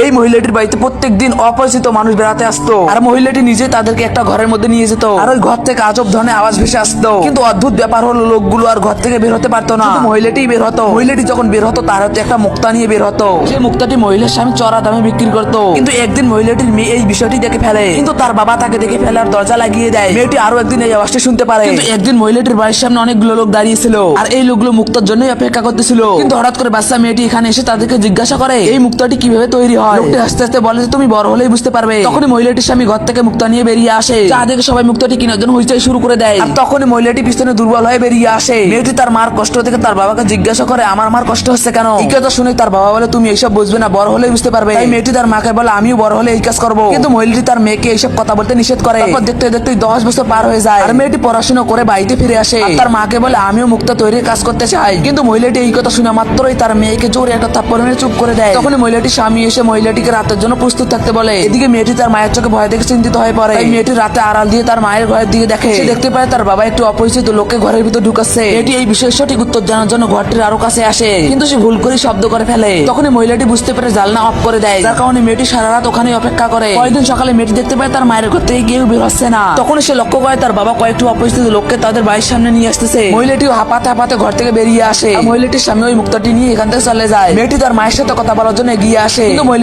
এই মহিলাটির বাড়িতে প্রত্যেকদিন অপরিচিত মানুষ বেড়াতে আসতো, আর মহিলাটি নিজে তাদেরকে একটা ঘরের মধ্যে নিয়ে যেত, আর ওই ঘর থেকে আজব ধরনের আওয়াজ ভেসে আসতো। কিন্তু অদ্ভুত ব্যাপার হলো লোকগুলো আর ঘর থেকে বের হতে পারতো না, মহিলাটি বের হতো। মহিলাটি যখন বের হতো তার হাতে একটা মুক্তা নিয়ে বের হতো। সেই মুক্তাটি মহিলার স্বামী চড়া দামে বিক্রি করতো। কিন্তু একদিন মহিলাটির মেয়ে এই বিষয়টি দেখে ফেলে, কিন্তু তার বাবা তাকে দেখে ফেলে আর দরজা লাগিয়ে দেয়। মেয়েটি আরো একদিন এই আওয়াজটি শুনতে পারে। কিন্তু একদিন মহিলাটির বাড়ির সামনে অনেকগুলো লোক দাঁড়িয়ে ছিল, আর এই লোকগুলো মুক্তার জন্যই অপেক্ষা করতেছিল। কিন্তু হঠাৎ করে বাচ্চা মেয়েটি এখানে এসে তাদেরকে জিজ্ঞাসা করে এই মুক্তাটি কিভাবে তৈরি হয়। লোকটি আস্তে আস্তে বলে যে তুমি বড় হলেই বুঝতে পারবে। তখনই মহিলাটির স্বামী ঘর থেকে মুক্তা নিয়ে বেরিয়ে আসে, যা দেখে সবাই মুক্তাটি কেনার জন্য হইচই শুরু করে দেয়। আর তখনই মহিলাটি পিছনে দুর্বল হয়ে বেরিয়ে আসে। মেয়েটি তার মার কষ্ট দেখে তার বাবাকে জিজ্ঞাসা করে আমার মার কষ্ট হচ্ছে কেন। এই কথা শুনে তার বাবা বলে তুমি এইসব বুঝবে না, বড় হলেই বুঝতে পারবে। তাই মেয়েটি তার মাকে বলে আমিও বড় হলে এই কাজ করবো। কিন্তু মহিলাটি তার মেয়েকে এইসব কথা বলতে নিষেধ করে। তারপর দেখতে দেখতে 10 বছর পার হয়ে যায়, আর মেয়েটি পড়াশোনা করে বাড়িতে ফিরে আসে। আর তার মাকে বলে আমিও মুক্তা তৈরির কাজ করতে চাই। কিন্তু মহিলাটি এই কথা শুনে মাত্রই তার মেয়েকে জোরে একটা থাপ্পড় মেরে চুপ করে দেয়। তখন মহিলাটির স্বামী এসে মহিলাটিকে রাতের জন্য প্রস্তুত থাকতে বলে। এদিকে মেয়েটি তার মায়ের চোখে ভয় দেখে চিন্তিত হয়ে পড়ে। তাই মেয়েটি রাতে আড়াল দিয়ে তার মায়ের ঘরের দিকে দেখে। সে দেখতে পায় তার বাবা একটু অপরিচিত লোককে ঘরের ভিতর ঢুকাচ্ছে। মেয়েটি এই বিষয়ের সঠিক উত্তর জানার জন্য ঘরটির আরো কাছে আসে, কিন্তু সে ভুল করে শব্দ করে ফেলে। তখনই মহিলাটি বুঝতে পারে জানলা অফ করে দেয়, যার কারণে মেয়েটি সারা রাত ওখানে অপেক্ষা করে। পরেরদিন সকালে মেয়েটি দেখতে পায় তার মায়ের ঘর থেকে কেউ বের হচ্ছে না। তখন সে লক্ষ্য করে তার বাবা কয়েকটি অপরিচিত লোককে তাদের বাড়ির সামনে নিয়ে আসতেছে। মহিলাটিও হাঁপাতে হাঁপাতে ঘর থেকে বেরিয়ে আসে। আর মহিলাটির সামনে ওই মুক্তাটি নিয়ে এখান থেকে চলে যায়। মেয়েটি তার মায়ের সাথে কথা বলার জন্য এগিয়ে আসে, কিন্তু মহিলাটি